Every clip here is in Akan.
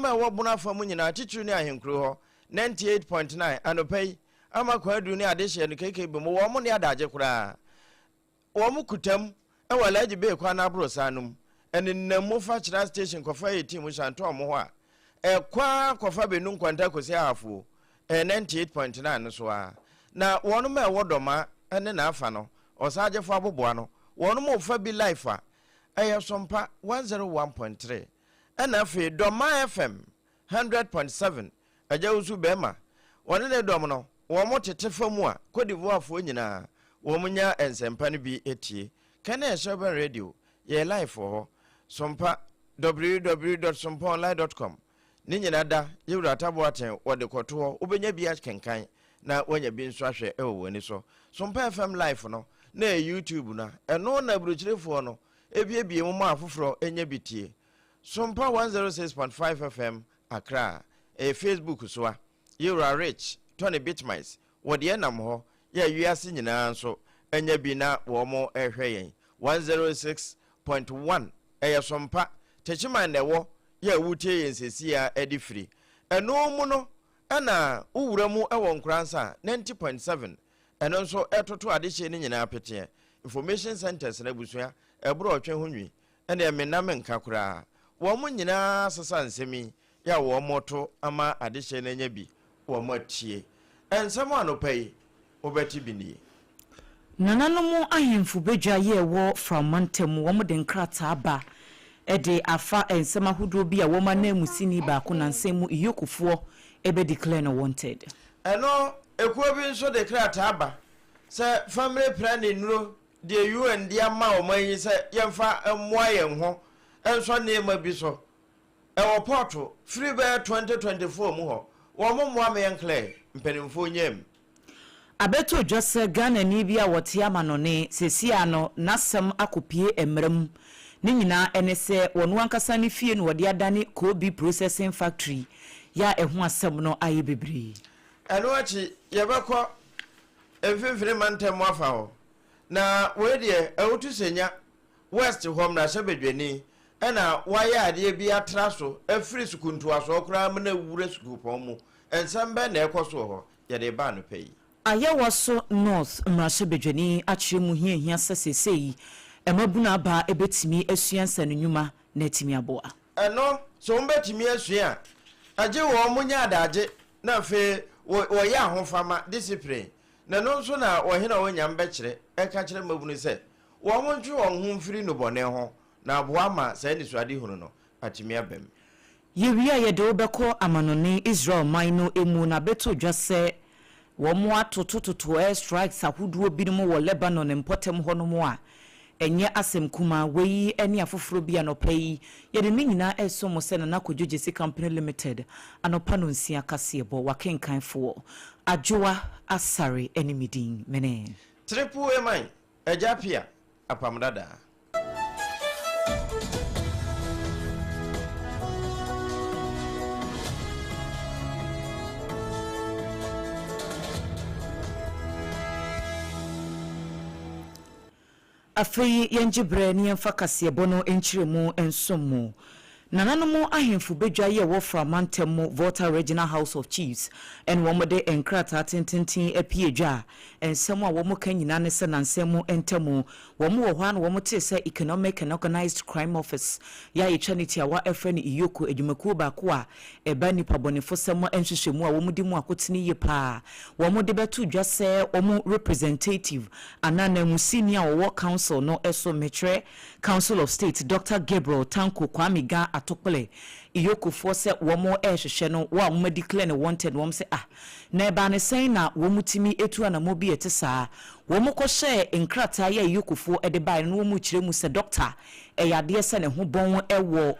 me wo bona fa mu nyina titiri ni ahenkro ho 98.9 anopai ama kwadu ni adehye no keke be mo wo mo ne adaje kura wo mu kutam e wala agi be kwa na bro sanum ene namu fa chira station kofa yeti mu shanto mo ho a e kwa kofa be nu nkwanta kosi ahafo 98.9 no so a na wonu me wodoma ene na afa no osaje fo aboboa no wonu mo fa bi life a eye Sompa 101.3 ena afi Doma FM 100.7 Agya usu bema wonu ne dom no wo mo tete famu a Kodivo afo nyina wo munya ensempa no bi etie kana Sheba radio ye live ho Sompa www.sompaonline.com ni nyina da yewura tabo aten wode koto obenya bia kenkan na wanya bi nso ahwe woni so Sompa FM live no na YouTube na eno na bruchirefo no ebie mu ma afoforo enya bitie Sompa 106.5FM Accra Facebook so a yewura rich Tony Bitmise wode nam ho ya wiase nyina nso enya bi na wo mo ehwe yen 106.1 Sompa techiman newo ya wutie yensesia edifri eno mu no ana uwura mu ewo nkransa 90.7 eno nso etoto adehye ni nyina apete information centers na busua ebro otwe honwi ene menam nka kura wo mu nyina sasa nsemi ya wo moto ama adehye na nya bi wo matie ensem anopai obeti bini nananomu ahemfu bedwa ye wo from mantem wo mu de nkrata aba ede afa ensema hudo bi a wo ma na musini ba ko na nsemu iyokufo ebe declare no wanted eno ekuo bi nso declare ta aba se family planning no de UN dia ma o manyi se yemfa mmoa yen ho enso ne ma bi so e wo porto free by 2024 mu ho wo mo mmoa me yen clear mpenimfo nyem abeto Jose Ghana ni bia wote amanone sesia no nasem akopie emrem ni nyina ene se wonu ankasa ne fie no wode adane Kobe processing factory ya ehu asem no aye bebre eno achi yebekọ efefere mantem afa ho na we de ewutu senya west home na sebedweni ena waye ade bi atraso afiri sukuntu aso kra am na wure sukupon mu ensembe na ekoso ho ye de ba no pei Ayawaso North Mrasebedweni achire mu hia sesesei emabuna ba ebetimi asuansa nnyuma na timi aboa eno so mbetimi asua age wo munya adaje na fe wo ya ahofama discipline na no nso na wo hena wo nya mbekire eka kire mabunu se wo montwe wo ho mfiri no bone ho na aboa ma sai ni suade hunu no atimi abem yewia ye de obekọ amanone Israel maino emu na beto dwase wo mo atotototo air strikes ahoduo binom wo Lebanon mpotem hono a enye asem kuma weyi eni afoforo bia no pai ye de nyina esomo se na Kodwogye Company Limited anopa no nsia kasebo wakenkanfo Adwoa Asare enimidin mene triple emai Agya Appiah Apam Dadaa afei yenjibre ni emfa kasebo no enchiremu ensomo nananomo ahemfu bedwa ye wo fra mantemu Volta Regional House of Chiefs and womode enkrata tintintin apiedwa ensemo a womo kanyina ne se nansemu entemu womo wo hwan womo te se Economic and Organized Crime Office ya eternity a wa efreni iyoko edwumaku ba ko a eba nipa bonefo semo enhwehwemu a womo di mu akotini ye pa womo de betu dwa se womo representative anana mu senior wo council no eso metre Council of State Dr. Gabriel Tanko Kwamiga atokole iyokofo se womo ehhehye no wa mo declare ne wanted wom se na eba ne sen na womutimi etu anamo bi etesa womo ko hye enkrata ya iyokofo ede bai no womu kiremu se doctor eyade se ne ho bon ewo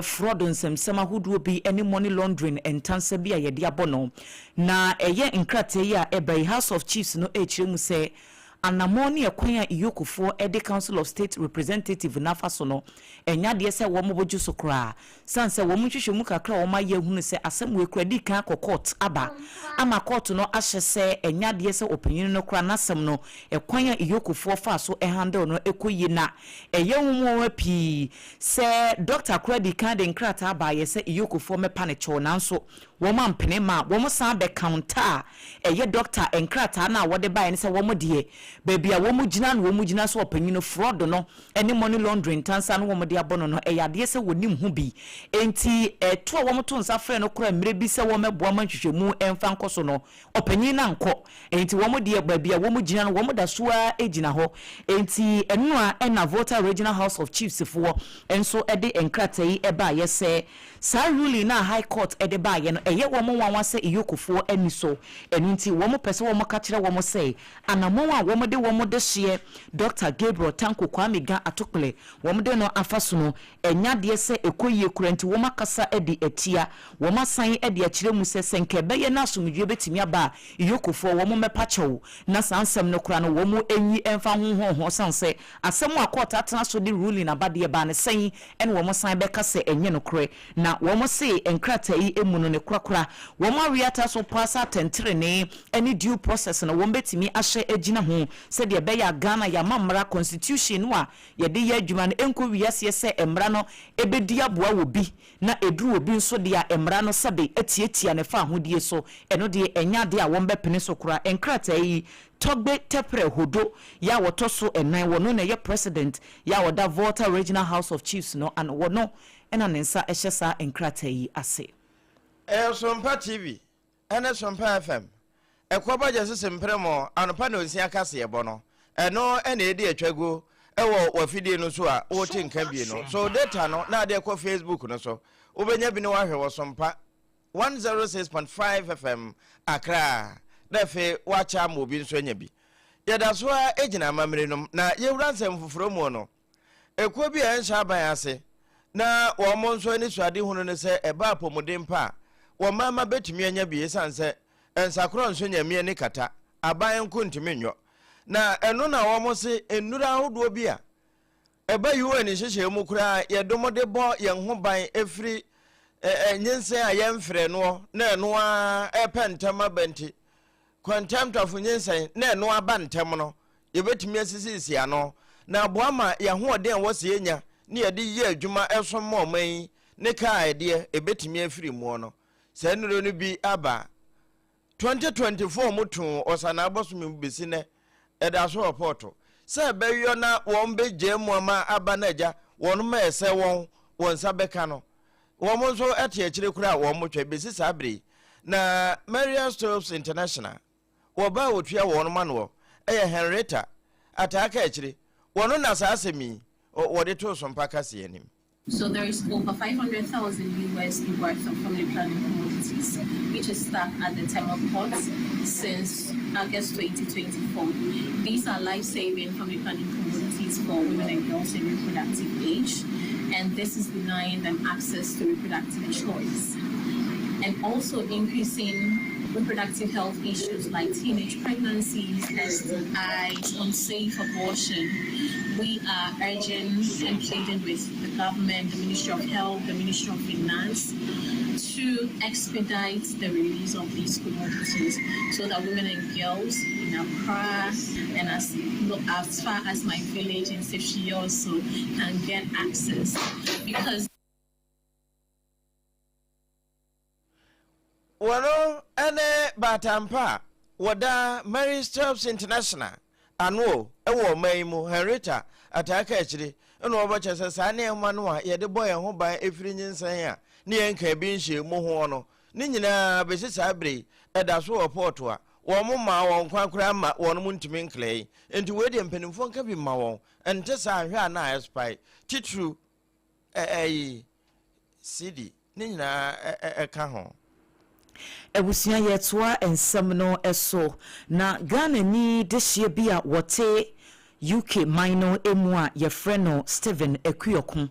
fraud nsem ahoduo bi any money laundering entanse bi ayede abono na eye enkrata ya eba House of Chiefs no ekiremu se anamoni ekwan a iyokufo ede Council of State Representative nafa so no enya de se wo moboju so kra sanse wo mhwehwe mu kakra wo maye hunu se asem we kra di kan court aba ama court no ahye se enya de se opinyin no kra nasem no ekwan a iyokufo fa so handle no ekoyi na eye humo wa pi se Dr. Kredi kan de nkrata aba ye se iyokufo mepa ne cho nanso wo ma mpene ma wo mo san be counter eye doctor nkrata na wo de ba ye se wo mo de baby a wo mo gina no wo mo gina so opinyin no fraud no any money laundering tansa no wo mo de abono no eyade se wonim hu bi enti to wo mo to nsa frɛ no kora mire bi se wo meboa manhwehwemu emfa nkoso no opinyin na nko enti wo mo de baby a wo mo gina no wo mo da so a egina ho enti enu a na Volta Regional House of Chiefs for enso ede enkrata yi eba ye se sa ruling na High Court ede ba ye no eye wo mo wanwa se iyokufo ani so enu nti wo mo pese wo mo ka kire wo mo se anamon a wo mo de hye Dr. Gabriel Tanko Kwame Ga atokle wo mo de no afaso no enya de se ekoyie kuranti wo makasa ede etia wo masan ede akire mu se senke be ye na asomdwe betimi aba iyokufo wo mo mepa chew na sansem no kura no wo mo enyi emfa ho sanse asem a court atena so de ruling abade ba ne sen ene wo mo san be kase enye no kure na wo mo se enkrata yi emu no ne kurakura wo mo awiata so pasa tentre ne any due process na wo betimi ahye agina ho se de be ya Ghana ya mamra constitution no a ye de ya adwuma no enko wiase se emra no ebedi aboa wo bi na eduru obi nso de ya emra no sebe etietia ne fa hodie so eno de enya de a wo mbepene so kura enkrata yi Togbe tepre hodo ya woto so enan wono na ye president ya woda Volta Regional House of Chiefs no and wono ena nensa ehyesa enkrata yi ase Sompa TV ene Sompa FM ekoba je sesempre anopa na onsia kase ye bono eno ena edi atwago ewo wafidie no so a wo tinka bie no so data no na ade ko Facebook no so obenya bi no wahwe wo Sompa 106.5FM Accra Defe wacha mobi nso anya bi yeda so a egina mamre nom na yewura nsem foforo mu no ekuo bi ensha aban ase na wo mo nso ani suade hunu ne se eba apomuden pa wo mama betumi anya bi esanse ensakro nso nyame ne kata aban nkuntimi nyo na eno na wo mo se enura ahodo bi a eba yuwe ni hyehye mu kura yedomode bo ye ho ban efri nyense a yemfre no na eno a epentama benti contempt of nyensen na eno aba ntem no yebetumi asisisi ano na boama ya ho den wo se enya ne yede ye adwuma esom mo man ne kai de ebetumi afiri mu no se nuro no bi aba 2024 mutu osana abosom besi ne eda so report se beyo na won beje mu ama aba na ja won ma ese won sabeka no won mo so ete akire kura won mo twa besi sabre na Marian Stores International woba wotua won ma no Henrietta ataka akire wono na saasemi wode to Sompa kase anim. So there is over 500,000 USD worth of family planning commodities, which is stuck at the time of court since August 2024. These are life-saving family planning commodities for women and girls in reproductive age, and this is denying them access to reproductive choice, and also increasing reproductive health issues like teenage pregnancies, STIs, unsafe abortion. We are urging and pleading with the government, the Ministry of Health, the Ministry of Finance, to expedite the release of these commodities so that women and girls in Accra and as far as my village in Sefshi also can get access. Because Wano ene batampa wada Mary Stores International Adwoa ewo maimu Henrietta ataka akire eno obacha sesa na ehma no a yede boy ho ban efiri nyinsan a ne yenka bi nhye mu ho no ne nyina be sesa abre eda so report a wo mo ma won kwankura ma won mu ntimi nklei enti we de mpanimfo nka bi ma won ente sa ahwe na spy titru cd ne nyina eka ho Ebusia yetoa ensem no eso na Ghana ni dehye bia wote UK minor emua ye freno Stephen Ekuyoku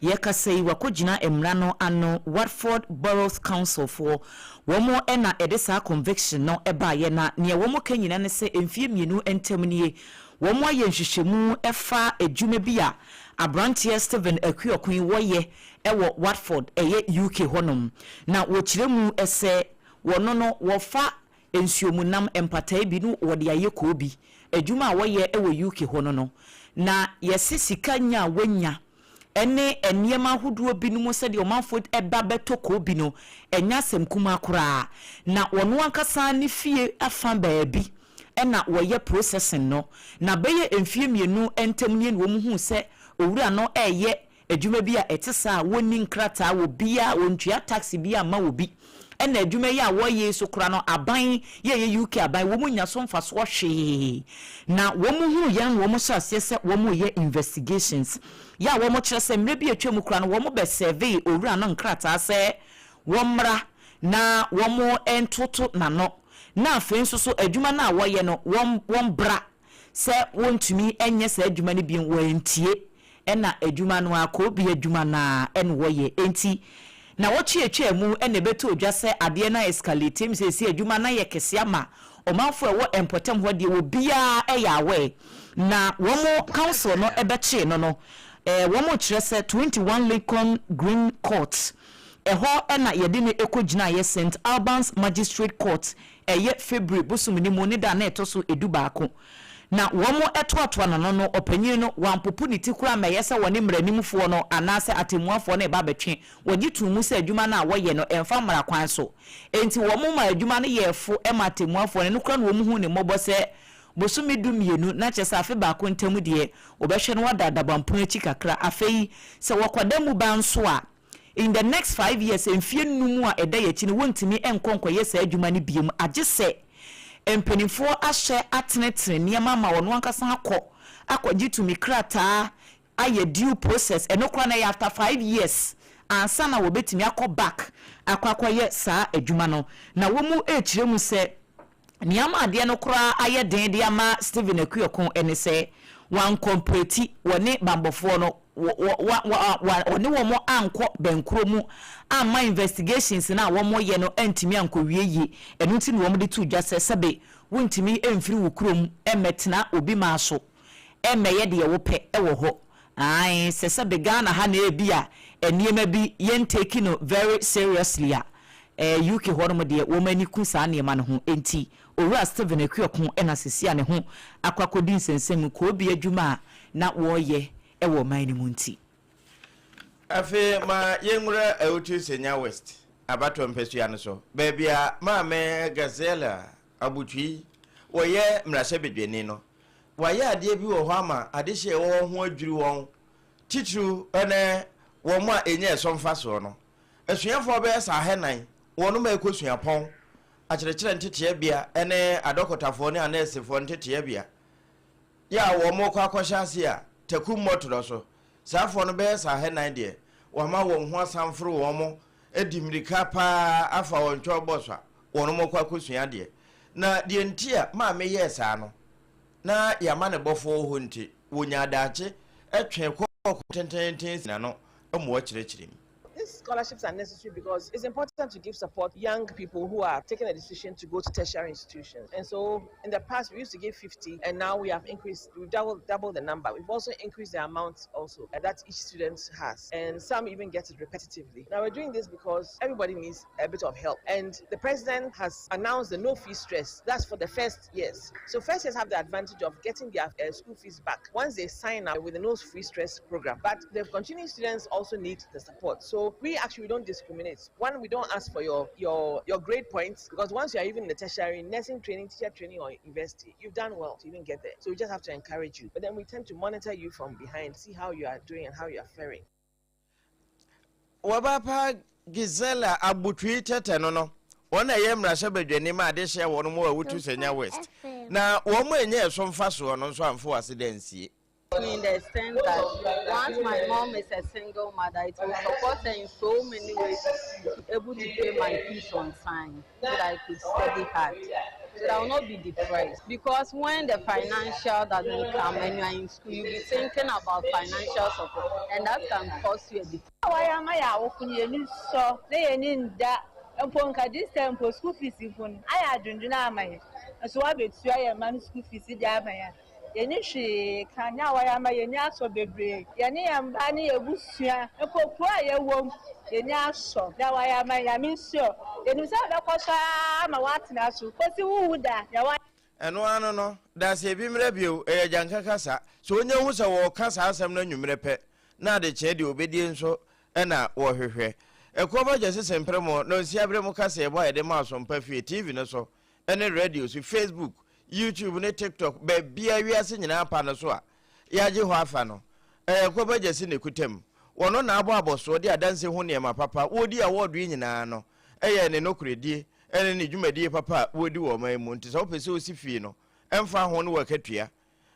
ye kasei wakojina emrano ano Watford Borough Council for womo ena edesa conviction no eba ye na ne womo kanyina ne se emfie mienu entemnie womo aye nhwehwemu efa adwuma bia abrantie Stephen Ekuyoku woye ewo Watford eye UK honom na wochiremu ese wono no wofa ensuomunam empatai bi no wode aye ko bi adwuma woye ewo UK hono no na yesi sika nya wanya ene eniema huduo bi no mo se de omanfo eba beto ko bi no enya semkuma kora na wono ankasa ne fie afa baabi ena woye processing no na beye emfie mienu entamnie no mu hu se owura no eye adwuma bi a etesa woni nkrata wo bia wontua taxi bi ama wo bi ena adwuma ya woye so kora no aban ye UK aban wo munya so mfa so hwe na wo mu hu yan wo mu so asese wo mu ye investigations ya wo mu kire se mre bi atwam kora no wo mu be survey owura no nkrata se wo mra na wo mu entoto na no na afen so adwuma na woye no wo bra se wontumi enye se adwuma ne bi wantie ena adwuma no akobi adwuma na en woye enti na wochie mu ene beto odwa se ade na escalate mi se adwuma na ye kese ama omanfo ewo empotem ho de wo bia eyawe na womo council no ebeche no womo kire se 21 Lincoln Green Court eho ena yede ne ekogina ye St Albans Magistrate Court eye February bosumni mu ne da na etoso edubaako na womo etoato no opanyin no wampopu ni tikura meyesa woni mranimfo no anase atemuafo no eba betwe wogitu mu se adwuma na woye no emfa mara kwan so enti womo ma adwuma no yefo ema atemuafo no kura no womu hu ne mobo se bosumi dumienu na chesa afi ba ko ntemu de obehwe no wada dabampon achi kakra afei se wokwadamu ba nso a in the next 5 years emfie numu a eda yachi ne wontimi enkonkoye se adwuma ne biem agese empenifo ahye atenetre niema ma wono ankasa akogitumi krata aye due process enokra na after 5 years ansa na wobetimi back akwakoye saa adwuma no na womu echiremu se niama ade no kra aye den de ama Stephen Ekuyoku ene se wan complete woni bambofo no woni womo anko benkro mu ama investigations na womo ye no antimi anko wieye enu ti no womo de tu dwa sebe wontimi emfiri wukrom emetena obi maaso emeye de wo pe ewo ho ai sebe Ghana ha na ebia eniema bi yen take no very seriously UK hono de wo mani ku saa niema no ho enti owura Stephen Ekuyoku ena sesia ne ho akwakodi nsensem ko obi adwuma na woye ewo mani munti afi ma yenwura eutu senya west abato mpesua no so baabia ma me gazela abutwi woye mrase bedwani no waye ade bi wo ho ama ade hye wo ho adwiri won titru ene wo mo a enye somfa so no asuafo be sa henan wono ma ekosua pon akyerɛkyerɛ ntete bia ene adokotafo ne anesefo ntete bia ya wo mo kwa akohyase a takum motoro so safo no be sa henan de wo ma wo ho asamforo wo mo edimirika pa afa wo ntwo boswa wono mo kwa akosua de na de ntia ma me yesa no na ya ma ne bofo ho nti wonya adaache etwe ko tententen na no emo akyerɛkyerɛ mi. These scholarships are necessary because it's important to give support young people who are taking a decision to go to tertiary institutions. And so in the past, we used to give 50, and now we have increased, we've doubled the number. We've also increased the amount also that each student has. And some even get it repetitively. Now we're doing this because everybody needs a bit of help. And the president has announced the no fee stress. That's for the first years. So first years have the advantage of getting their school fees back once they sign up with the no fee stress program. But the continuing students also need the support. So we actually don't discriminate. One, we don't ask for your grade points, because once you are even in the tertiary, nursing training, teacher training, or university, you've done well to even get there. So we just have to encourage you. But then we tend to monitor you from behind, see how you are doing and how you are faring. Wabapa Gizela abutwi tete no ona ye mrasha bedwani ma ade hye wono mo awutu senya west na wo mo enye so mfa so no so amfo asidensie. In the extent that once my mom is a single mother, it will support her in so many ways to be able to pay my fees on time so that I could study hard. so that I will not be depressed. Because when the financial doesn't come and you are in school, you'll be thinking about financial support, and that can cause you a depression. This time for school fees, I don't know. So I bet you I am school fees. Yenishi kanya wa yama yenya so bebre yeni yamba ni ebusua ekokua ye wom yenya so da wa yama yami sure yeni sa da kwasa ma watina so kosi wuda ya wa eno ano no da se bi mre bio e janka kasa so onye hu se wo kasa asem na nwumre pe na de che de obedie nso na wo hwehwe ekoba jese sempremo no si abre mu kasa e bo ye de ma so mpa fie tv no so ene radio so Facebook YouTube ne TikTok be bia wiase nyina pa no so a yaje ho afa no ko bajesi ne kutem wono na abo aboso de adanse ho ne ma papa wodi award yi nyina no eye ne nokuredie ene ne dwumadie papa wodi wo man mu nti so pese osifie no emfa ho no wakatua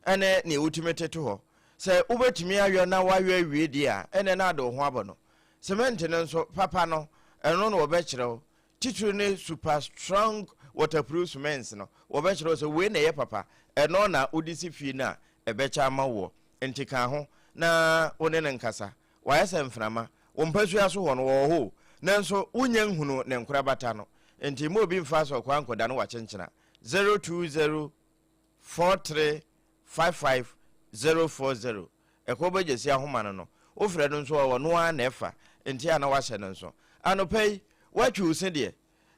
ene ne utimete ho se ubetumi ayo na wayo awie di a ene na ado ho abo no cement ne nso papa no eno no obekyerew titru ne super strong waterproof cements no wobechiro so we na ye papa eno na udisi fi na ebecha mawo entika ho na one ne nkasa wayesa mframa wompasu aso ho no wo ho nanso unyen hunu ne nkura bata no enti mo bi mfa so kwa nkoda no wachenchena 0204355040 ekobejesi ahoma no ofre no nso wo no na efa enti ana wahye no nso anopei watwu usede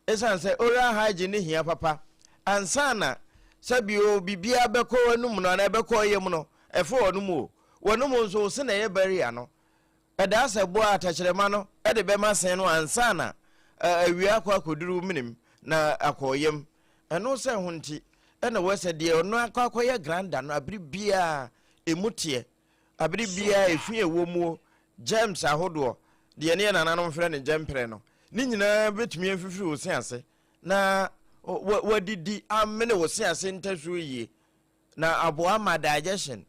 esan se ora haji ne hia papa ansana sabio bibia beko anum no na beko yem no efo onum o wonum nso se na ye bari ano eda se bo atachrema no ede be masen no ansana awia akwa koduru minim na akoyem eno se hunti ena wese de ono akwa ye granda no abri bia emutie abri bia efi ewomu James ahodo de ne nananom frɛ ne jempre no ni nyina betumi afifiri wo se ase na wadidi amene wo se ase ntasu yi na aboa ma digestion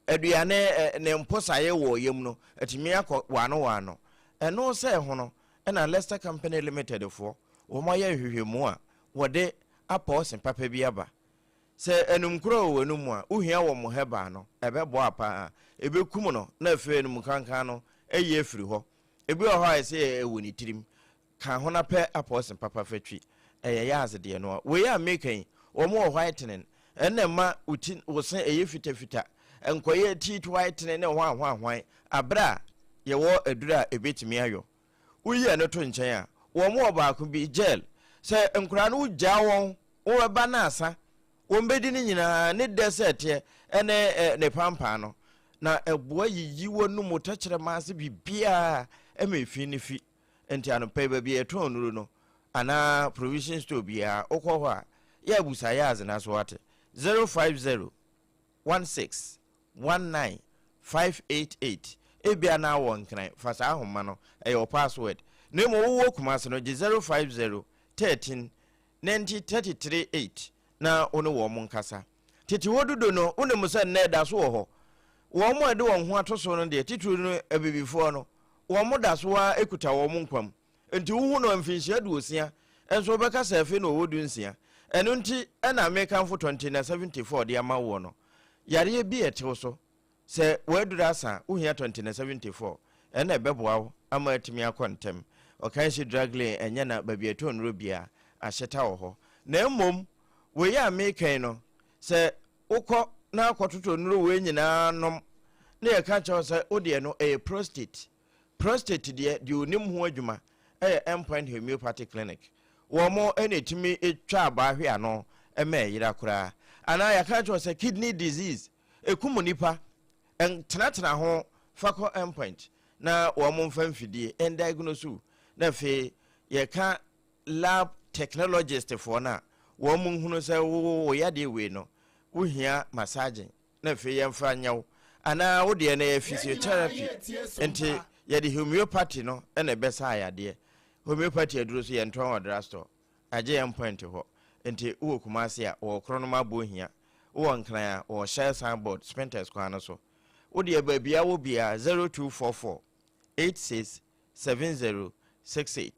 aduane ne mposaye wo yem no atimi akọ wano eno se ho no na Leicester Company Limited fo wo moye hwehwemu a wode aposin papa bi aba se enumkro wo enum a uhia wo mo heba no ebebo apa ebekum no na afi enum kankan no eye afiri ho ebi o ho ase ewoni tirim kan ho na pe aposin papa fatwi yaz de no we ya making o mo whitening enema uti wo se eye fitafita enkoye tit whitening ne hwan abra ye wo adura ebetimi ayo uyi eno to nchen a wo mo ba ko bi gel se enkura no gya won wo ba na asa wo mbedi ni nyina ne desert ene ne pampa no na eboa yiyi wonu motachere maase bibia emefi ni fi enti anope ba bi eton nuru no ana provision store bia okwo ho a ya busa ya azna so wate 05016195588 ebia na won kran fasa ahoma no your password nemo wo kuma se no 05013903338 na ono wo mo nkasa titi wodudo no one musa na da so ho wo mo ade won ho atoso no de tituru no abibifo no wo mo da so a ekuta wo mo nkwam enti wo no amfinhia du osia enso beka safe no wodu nsia eno nti na American for 2074 de ama wo no yare bi etew so se wadura sa uhia 2074 ena ebeboa wo ama atimi akontem okan shi drug lane enya na babieton robia ahyeta wo ho na mmom we ya American no se ukọ na akototo nuro we nyina nom na ye ka chawo se ode no prostate de onim ho adwuma endpoint homeopathic clinic wo mo enetimi etwa abahwe ano yira kura ana ya ka chawo se kidney disease ekumunipa tenatena ho fako endpoint na wo mo mfamfidie diagnose na fe ye ka lab technologist for na wo mo hunu se wo yade we no wo hia massaging na fe ye mfa nyawo ana wo de na physiotherapy enti ye de homeopathy no na besa ayade homeopathy aduro so ye nton odra store age endpoint ho enti wo kumase a wo kronoma bo hia wo nkran a wo share signboard spenters kwa no so wo de babia wo bia 0244867068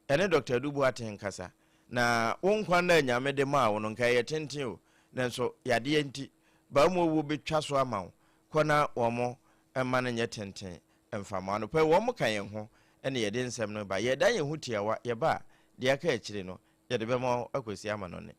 ene Dr. Dubu atenkasa na wonkwa na nyame de ma wo no nka ye tenten o nanso yade enti ba mo wo betwa so ama wo kona wo mo ema na nye tenten emfama no pe wo mo kan ye ho ene ye de nsem no ba ye dan ye hutiawa ye ba de aka akire no ye de be mo akosi ama no ne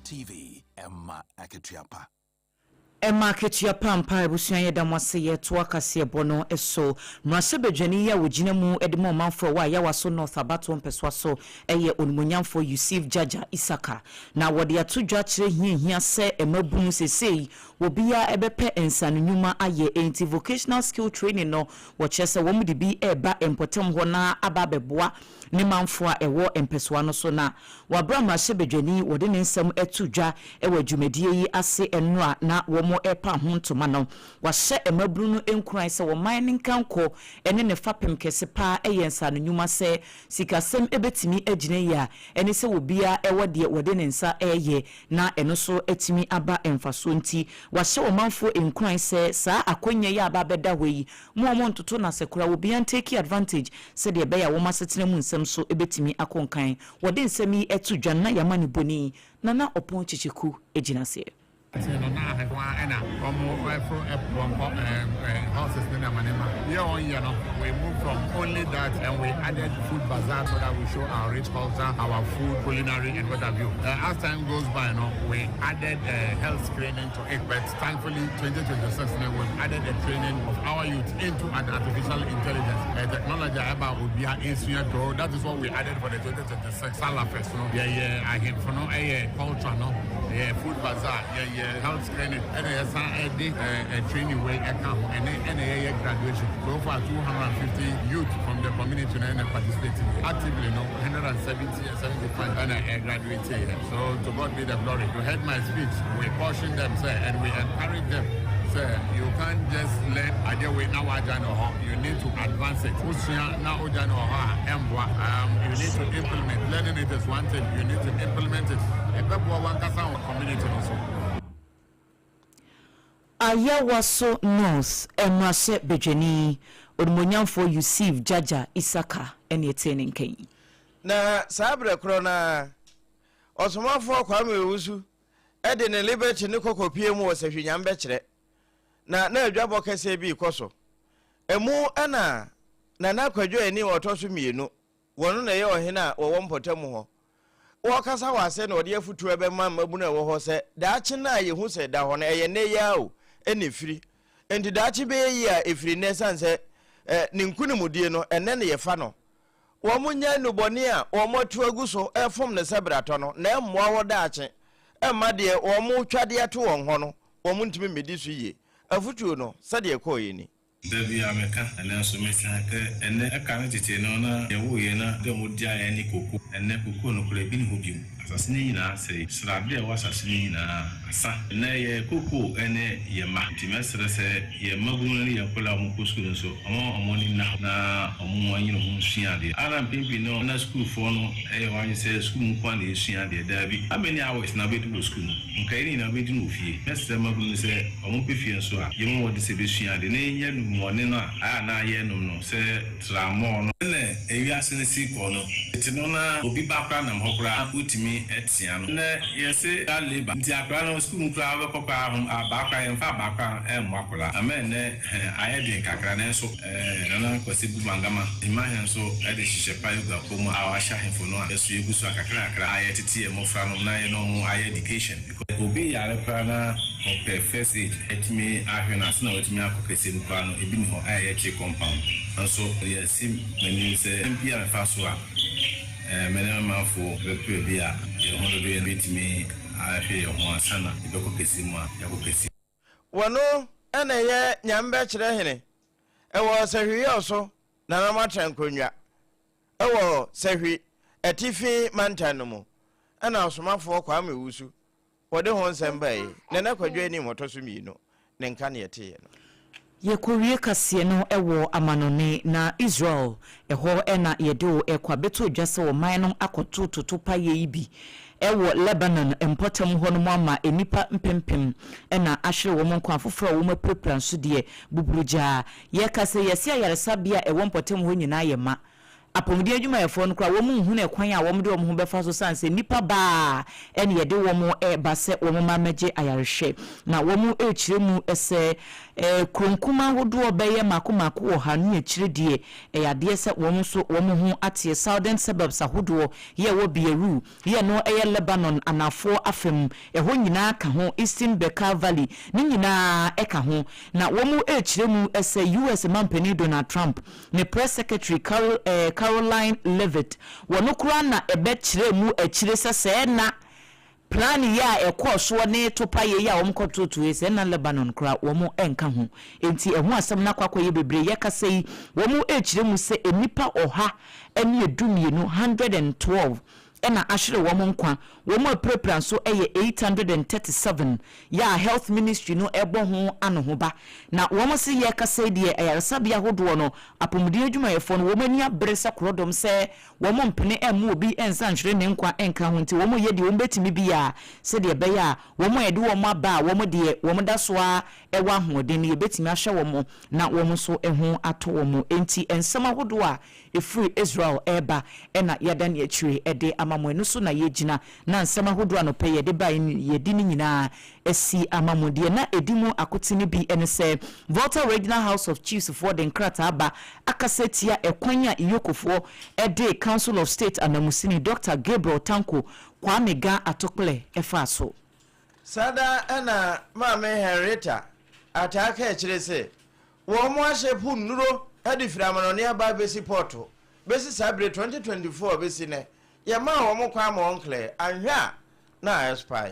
TV Emma Aketiapa. Emma Aketiapa ampa ebusuan ye damwase ye to akase bono eso mrase bedwani ya wogina mu edemo manfo wa ya waso north abato mpeswa so eye onumunyamfo Yusuf Jaja Isaka na wode atodwa kire hiahia se emabum sesei wobia ebepe ensanunuma aye anti vocational skill training no wo chese wo mudi bi eba empotem ho na ababeboa ne manfo a ewo empeswa no so na wabra mrase bedwani wode ne nsam atodwa ewa dwumadie yi ase enno na mo epa ho ntoma no wahye emabru no enkuran se wo mining kanko ene ne fapem kese pa eyensa no nyuma se sikasem ebetimi agine ya ene se wobia ewode wode ne nsa eye na eno so etimi aba emfaso nti wahye wo manfo enkuran se saa akonya ya aba beda hweyi mo ntoto na sekura wobia take advantage se de be ya wo masetena mu nsem so ebetimi akonkan wode nsemi etudwa na yamani boni na opon chichiku ejina se horses in the manema. Year on year, we moved from only that and we added food bazaar so that we show our rich culture, our food, culinary, and what have you. As time goes by, we added health screening to it, but thankfully, 2026, we've added the training of our youth into an artificial intelligence technology about would be an instrument. That is what we added for the 2026 Salah Fest. I came from culture, food bazaar, health screening, and a training way account, and a graduation. So far, 250 youth from the community and participating actively, 170, 75, and I graduated. So to God be the glory. To head my speech, we caution them, sir, and we encourage them. Sir, you can't just let Adwoa now. You need to advance it. You need to implement. Learning it is one thing. You need to implement it. Community also. Ayawaso North Emrase Bejeni Odmonyamfo Yusuf Jaja Isaka ene etenin kan. Na sabre krona osomafo kwame wusu ede ne liberty ne kokopie mu osahwanyam be kire. Na adwabo kese bi koso. Emu ana na kwadwo ani otoso mienu. Wono na ye ohena wo mpotamu ho. Wo kasa wase na ode afutu ebe mabu na wo ho se daachi na ye hu se da ho na eye ne ya o ene firi enti daachi be yi a efiri ne sanse ne nkunimudie no ene ne ye fa no wo munya nuboni a wo motu aguso efom ne sebrato no na emmoa wo daachi emma de wo mu twade ato won ho no wo muntimi medi so yie afutu no sade ekoyi ni Debbie America, and also Miss and a candidate na ewo ye na de mo dia ya ni koko enne koko no kure bi ni hobi asasini na say srabe wa asasini na asa na ye koko ene ye ma timesere se ye magunu ni ye kola mo ko school so omo ni na omo anyi no mo sua de ara pimpi no na school for no e wan say school mo na sua de dabi ameni hours na be to school nkai ni na be di no fie mesere magunu se omo pe fie so a ye mo wodi se be sua de ne ye money na ye no se tramo no na ewiase ne si ko no ti no na obi ba kra na mhokra utimi etia no na ye se labor ti akra no school kra we kokra ho abakra ye mfa abakra mwakola amen ne ayede kakra na so na kwasi bu mangama imahen so e de hihye pa yuga ko mu awasha hefo no a so egu so akakra akra ayetiti e mofra no na ye no mu aye education obi yare kra na okay first aid etimi ahwena so na otimi akokese mu kra no ebi ho ayeche compound so yes many say empia faso a many mafo bepe bia ye hono do etimi ahwe ho asana ebekokese mu a yakokese wono ene ye nyambe kire hene ewo sahwi oso na na matran konwa ewo sahwi atifi mantan mu ana osomafo kwa me wusu wode ho nsem bae ne na kwadwa ni moto so mi no ne nka ne yete no Yekowie kase no ewo amanone na Israel eho ena yedo ekwa beto dwase wo man no akoto totopa ye ibi ewo Lebanon empotam ho no ama enipa mpempem ena ahwere wo monko afoforo wo mapepran so de buburuja ye kase yesi ayaresabia ewo mpotam ho nyina ye ma apomudi adwuma yefo no kra wo mu hu na kwan a wo mde wo ho befa so sanse nipa ba ene yede wo mo base wo mo mamage ayarehwe na wo mu echire mu ese kronkuma hodo obeye makomako wo hanu echire die yade se wo mo so wo mo hu atie southern suburbs ahodo ye wo bieru ye no Lebanon anafo afem ho nyina ka ho Eastern Bekaa Valley ni nyina eka ho na wo mu echire mu ese US mampani Donald Trump ne press secretary Caroline Levitt wono kura na ebechire mu echire sese na plan ya ekoso ne topa ye ya omkototo ese na Lebanon kura womo enka ho enti ehu asem na kwakoye bebre ye kasei womo echire mu se enipa oha ene edumienu 112 ena ahwere wo nkwa wo mo prepare so eye 837 ya health ministry no ebo ho ano ho ba na wo mo se ye kase de ayaresabia hodo no apomudi adwuma yefo no wo mani abresa krodom se wo mo mpene emu obi ensa nhwere ne nkwa enka ho nti wo mo ye de wo betimi bia se de be ya wo mo ede wo mo aba wo mo de wo mo da so a ewa hoden ye betimi ahwe wo mo na wo mo so eho ato wo mo enti ensema hodo a efiri Israel eba ena yadan ye chire ede amamwenu so na yegina na nsema hodo anope yede ba yedi ni nyina esi amamodie na edimu akotini bi ense Volta Regional House of Chiefs for the nkrata aba akasetia ekwanya iyokofo ede Council of State anamusini Dr. Gabriel Tanko kwa mega atokle efaso sada ana mame Henrietta ataka echire se wo mo ahyepu nnuro edi firamanone aba besi porto besi sabre 2024 besi ne ya ma wo mo kwa mo onkle anhwa na spy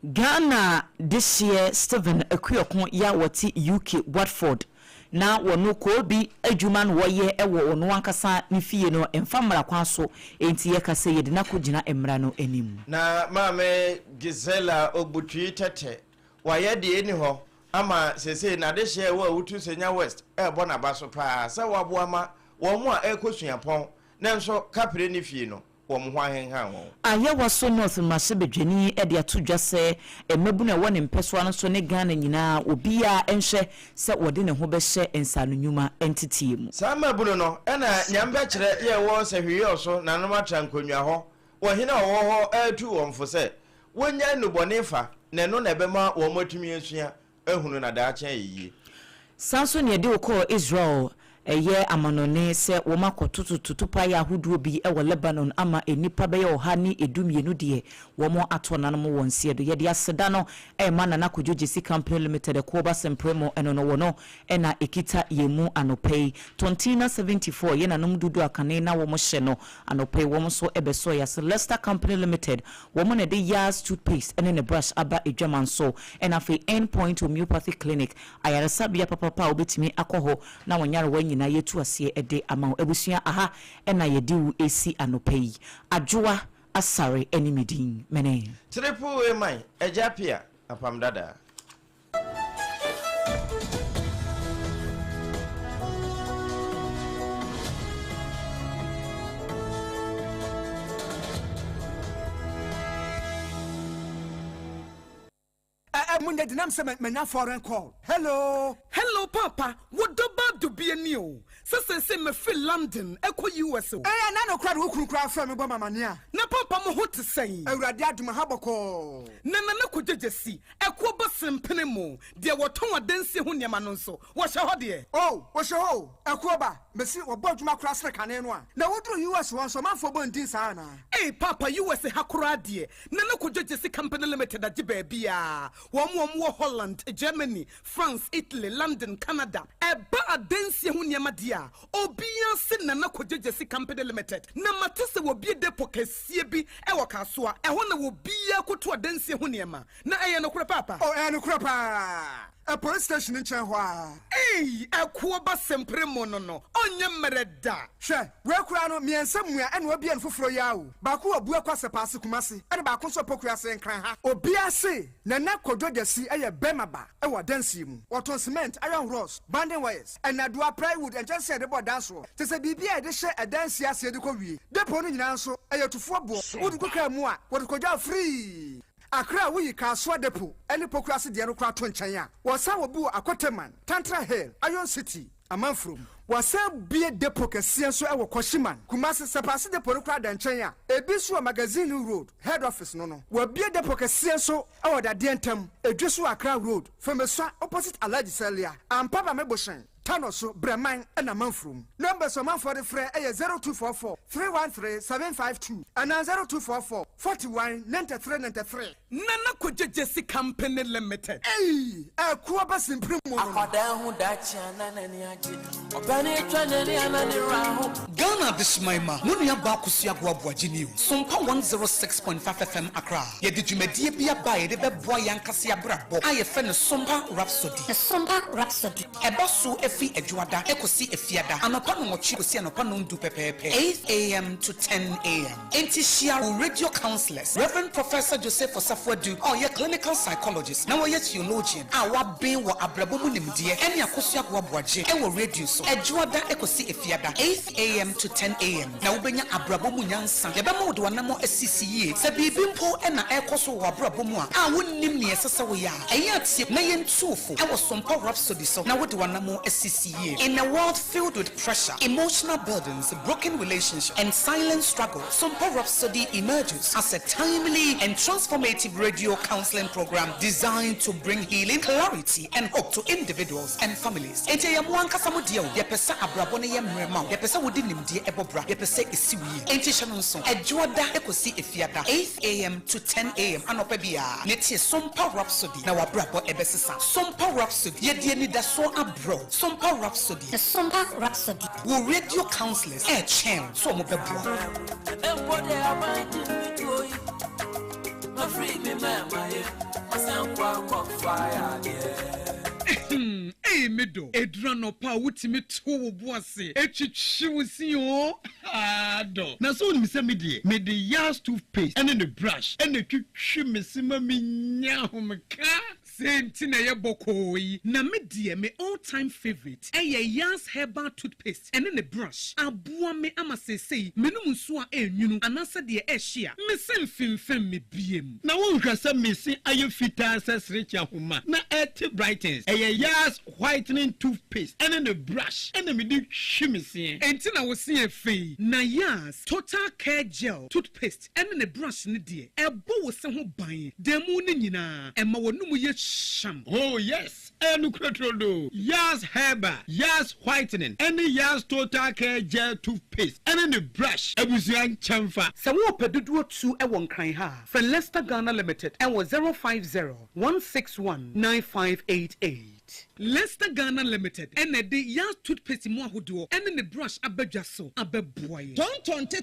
Ghana this year Stephen Akuokon ya wati UK Watford na wono ko bi adwuma no woye ewo ono ankasa ne fie no emfamra kwa so enti ye kase yede na kogina emra no anim na mame Gisela Ogbutui tete waye de eni ho ama sese na de hye wo wutu senya west ebo na baso pa sa wabo ama wo mo a ekosuapon na nso kapre ne fie no wo mo hwahenha wo aye waso north masebedwani e de atodwa se emebu na wone mpeso ano so ne Ghana nyina obi a enhwe se wode ne ho be hye ensano nyuma entity mu sa mabu no na nyambe kire ye wo se hwiye so na no matra nkonwa ho wo hina wo ho atu wo mfo se wonya nubonifa ne no na bema wo matumi asua ehunu na da acha yiye sanso ne de ko Israel eye amanone se wo makototo tutupa ya huduo bi e Lebanon ama enipa be oha ni edumienu de wo mo atona no wonsie do ye de aseda no e mana na kojoje company limited ko ba sempremo eno no wono e na ekita yemu anopei tontina 74 ye na nom dudu akane na wo mo hye no anopei wo mo so ebeso ya Celesta company limited wo mo ne de yas toothpaste ene ne brush aba edwaman so e na fe endpoint homeopathy clinic ayaresabia papa obetimi akoho na wonyare na yetu asie ede ama ebusua aha ena yediwu esi anopei Adwoa Asare enimidin mene triple e mai Agya Appiah Apam Dadaa Munde dinam se menya foreign call. Hello papa, what do be a new? Se me feel London, echo US. Na no crowd who crowd from me mama nia. Na papa mo ho to say. Awurade aduma haboko. Na ko jejesi. Ekwo bosem penemo. De woton adansi ho niam no nso. Wo hye ho de. Oh, wo hye ho. Ekwo ba, mesi wo bodwuma kra sre kane no a. Na wodru US won so manfo bondin sa na. Eh papa US hakura de. Na ko jejesi company limited agiba bia. Wo Holland, Germany, France, Italy, London, Canada. Eba adansi ho niam dia. Obia se na kojejesi company limited. Na matese wo bie depo kesie bi e wo kasoa. E ho na wo bia koto adansi ho niam. Na eye no kura papa. Oh, no kura pa. A police station in Chenhua. Hey, Akuaba sempre monono. Onye mereda. She, we kura no miensa mua ene obi en foforo yawo. Baako abu akwase paase kumase. Ene baako so pokura se nkran ha. Obi ase na na kododasi eye bemaba. E wa dansi mu. Waton cement, iron rods, banding wires. And Adwoa plywood and just said the board dance wo. Te se bibia e de hye e dansi ase de ko wie. Depo no nyina nso eye tufo bo. Wodu kokra mu a, wodu kodwa free. Akra wuyi kaswa depo ene pokrasi de no kra to nkyɛn a wɔsa wo bi wɔ Akoteman Tantra Hill Iron City Amanfrom wɔsa bie depo kɛseɛ so ɛwɔ Koshiman Kumasi sepase depo no kra da nkyɛn a ebi so Magazine Road head office no wɔ bie depo kɛseɛ so ɛwɔ da de ntam edwe so Accra Road Femeswa opposite Alhaji Salia Ampaba Meboshen Tanoso Breman and Amanfrom numbers of man for the free 0244 313 752 and 0244 41 93 93 Nana Kujesi Company Limited. Hey, a Kuaba Simprimo. Ghana Bismaima, Munia Bakusia Guabuajini, Sompa 106.5FM Accra. Yedijumedia Bia Bay, the Boyan Cassia Brabo. I offend a Sompa Rhapsody. A Sompa Rhapsody. A Basu Efi Adwoa Ekosi Efiada. And upon what you see and upon do pepe. 8 a.m. to 10 a.m. Entishia radio counselors. Reverend Professor Joseph Osafwadu. Oh, you're clinical psychologist. Now you're theologian. Our being what Abrabomunim dear. Any Akosia Guabuaje. Ewo radio so. Adwoa Ekosi Efiada. 8 a.m. to 10 a.m. Now Benya Abrabomunyansa. Yabamo do anamo SCCA. Sabibimpo ena ekoso Abrabomua. I wouldn't name me Sasawa. Ayat Nayan Tufu. I was Sompa Rhapsody so. Now what do anamo SCCA? In a world filled with pressure, emotional burdens, broken relationships, and silent struggle, Sompa Rhapsody emerges as a timely and transformative radio counseling program designed to bring healing, clarity, and hope to individuals and families. Ente ya mwanka samudia yepesa abrabone ye mrema yepesa wodi nimdie ebobra yepesa esiwi ente shanonso Adwoa Ekosi Efiada 8 a.m. to 10 a.m. anope bia netie Sompa Rhapsody na wabrabo ebesesa Sompa Rhapsody yedie ni daso abro Sompa Rhapsody the Sompa Rhapsody wo radio counselors chen so mo bebo free me mama Hey medo edrano pa wutimi to boase etwitwiwusi o ado na so ni se me de yas toothpaste and the brush and the twitwi mesima menya homka senti na ye bokoyi na me de me all time favorite yas herbal toothpaste and the brush aboa me amasesei menum nso a enwunu anasa de ehia me semfimfem me biem na won hwasa me se aye fita sesrecha homa na et brightens yas whitening toothpaste and the brush and the midi shimisi entina wo se afei na yas total care gel toothpaste and the brush ne de ebo wo se ho ban demu ne nyina ema wonum ye sham oh yes enukratrodo yas herba yas whitening and the yas total care gel toothpaste and the brush abusuan chamfa se wo pedodo tu e won kan ha for Leicester Ghana Limited and was 050 161 9588 Leicester Ghana Limited and the yas toothpaste mo ahodo and the brush abadwa so abeboy tontonte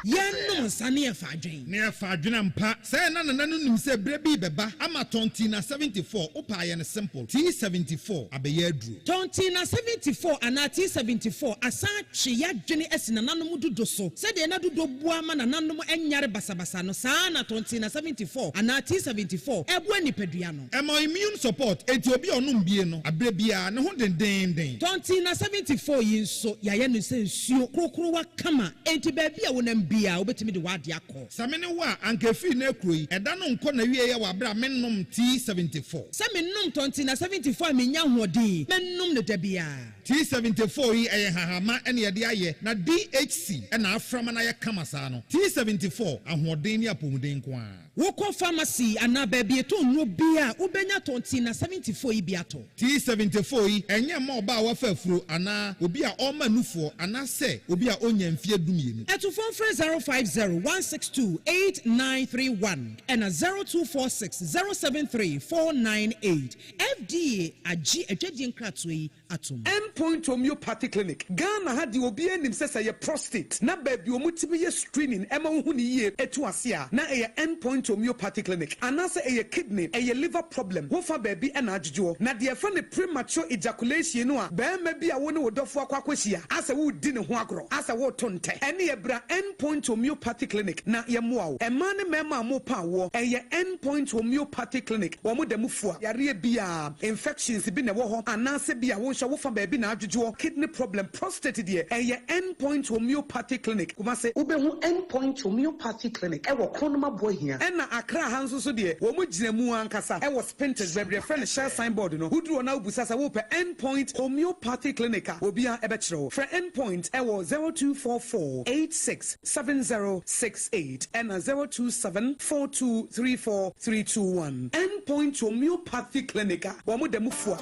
ye no nsane e fadwen ne fadwen mpa say na nim say brebi beba ama tontina 74 opa ye ne simple T74 abeye aduru tontina 74 ana T74 asa twe ya dwene esina nanom dodo so say de na dodo bua ma nanom enyare basabasa no saa na tontina 74 ana T74 ebo anipadua no emo immune support enti obi onum bie no abrebia ne ho den tontina 74 yinso ya ye no se nsuo krokrowa kama enti ba bia wonam bia obetimi de wade akọ samene wa ankafi na ekroyi eda no nko na wie ye wa bra mennom T74 samennom tontina 74 menya hodin mennom ne dabia T74 yi eye hahama ene ye de aye na DHC ena aframa na ye kama saa no T74 ahoden ni apomuden kwa woko pharmacy ana ba bia to nwo bia ubenya tontina 74 yi bia to T74 yi enye ma oba wa fafuro ana obi a oma nufo ana se obi a onya mfie dumienu eto phone 050 162 8931 and 0246 073 498 FDA agi adwadi nkrato yi atom Endpoint Homeopathy Clinic Ghana had the obi enim sesa ye prostate na ba bi omutimi ye screening ema hu ni ye etu ase a na ye Endpoint Homeopathy Clinic anase ye kidney ye liver problem wo fa ba bi na adwo na the friend premature ejaculation no a bɛrima bi a wo ne wo dɔfo akɔ akɔhyia asa wo di ne ho agorɔ asa wo tonte ɛne ɛbra endpoint homeopathy clinic na yɛmmoa wo ɛma ne mɛma a mo pa wo ɛyɛ endpoint homeopathy clinic wɔn mo da mu fua yareɛ bi a infections bi na ɛwɔ hɔ anaasɛ bi a wo nhyɛ wo fa baabi na adwodwo kidney problem prostate deɛ ɛyɛ endpoint homeopathy clinic kuma sɛ wobɛhu endpoint homeopathy clinic ɛwɔ kronoma bohia ɛna akra ha nso so deɛ wɔn mo gyina mu ankasa ɛwɔ spinters baabi yɛfrɛ no share signboard no woduru na wobusa sɛ wopɛ endpoint homeopathy clinic a obia ɛbɛkyerɛ wo frɛ endpoint ɛwɔ 0244867068 ɛna 0274234321 endpoint homeopathy clinic a wɔn mo da mu fua.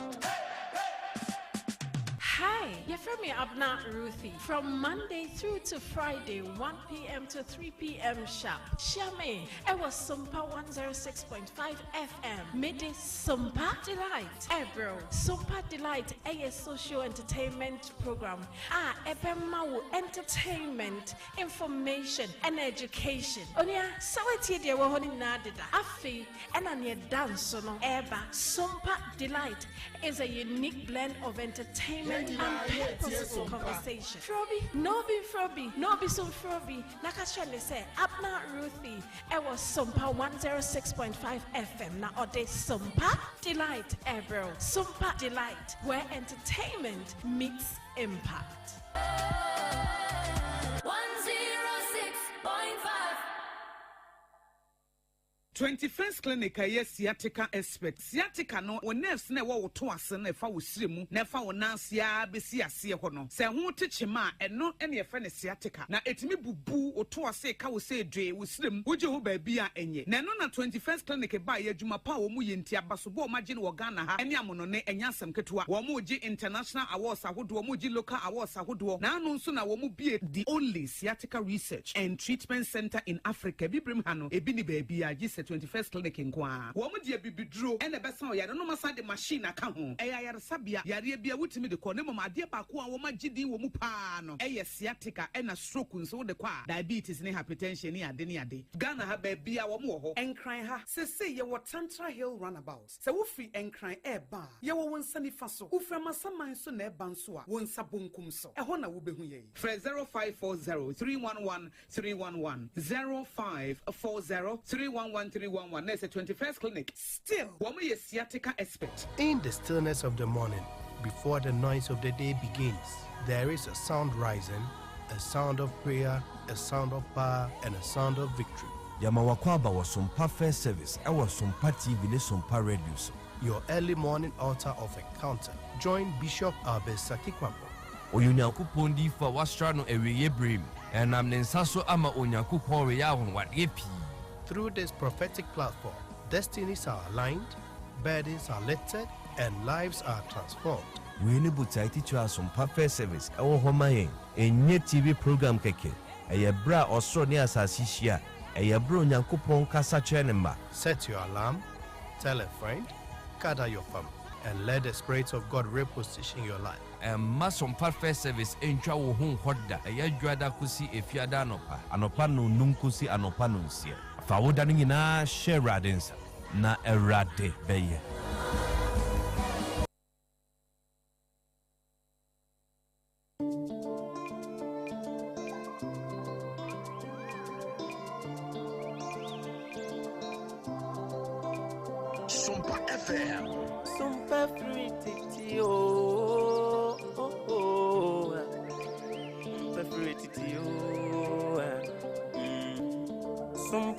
Hi, you're from me Abna Ruthie. From Monday through to Friday, 1 p.m. to 3 p.m. sharp. Shame, I was Sompa 106.5 FM. Midday Sompa Delight. Bro, Sompa Delight, a social entertainment program. Ebema entertainment, information, and education. Onya, sawati de wahoni nadida. Afi, and anya dance no eba. Sompa Delight is a unique blend of entertainment and purposeful conversation. Froby, no be Froby, no be so Froby. Nakashane say, Abna Ruthie, I was Sompa 106.5 FM. Now, ode Sompa Delight, bro. Sompa Delight, where entertainment meets impact. 106.5. 21st clinic a sciatica expert. Sciatica no o nerves na wo to ase na fa wo siremu na fa wo nansia besi ase ho no. Se ho techema eno ene ye fa ne sciatica. Na etimi bubu o to ase ka wo se dwe wo siremu. Wo je ho ba bia enye. Na no na 21st clinic ba ye adwuma pa wo mu ye ntia baso bo ma je ne wo Ghana ha. Ene amono ne enya asem ketewa. Wo mu je international awards ahodo, wo mu je local awards ahodo. Na anu nso na wo mu bie the only sciatica research and treatment center in Africa. Bibrim ha no ebi ni ba bia je 21st clinic in Kwa. Woman dear bibidro and the best on ya no masa the machine account. Eya sabia yaria bia wutimi de konemo ma de ba ko a wo magidi wo mu pa no. Eya sciatica and a stroke nso de kwa. Diabetes ne hypertension ne ade ne ade. Ghana ha ba bia wo mu ho. Enkran ha. Se ye wo Tantra Hill runabout. Se wo free enkran eba. Ye wo wonsa nifa so. Wo fra masaman so na eba nso a wonsa bonkum so. Eho na wo behu ye. Fre 0540311311 0540311311. There's a 21st clinic. Still, woman is sciatica expert. In the stillness of the morning, before the noise of the day begins, there is a sound rising, a sound of prayer, a sound of power, and a sound of victory. Yamawakwaba was Sompa First Service. I was Sompa TV, Sompa Radio. Your early morning altar of encounter. Join Bishop Albesaki Kwambo. Oyunyaku Pondi for Wastrano Eweye Brim, and I'm Nensaso Ama Onyaku Korea on what yepi. Through this prophetic platform, destinies are aligned, burdens are lifted, and lives are transformed. We need to teach us some perfect service. Our home a TV program keke. A bra or so near Sasisia. A bro Yankupon Casa Chenema. Set your alarm, tell a friend, gather your family, and let the Spirit of God reposition your life. And mass on perfect service in Chawo Home Hoda. A Yajuada Kusi if Yadanopa, Anopano Nunkusi Anopanunsia. Fawodani na share radins na erade beye. Sompa FM. Sompa free titi oh oh oh. Sompa free titi oh.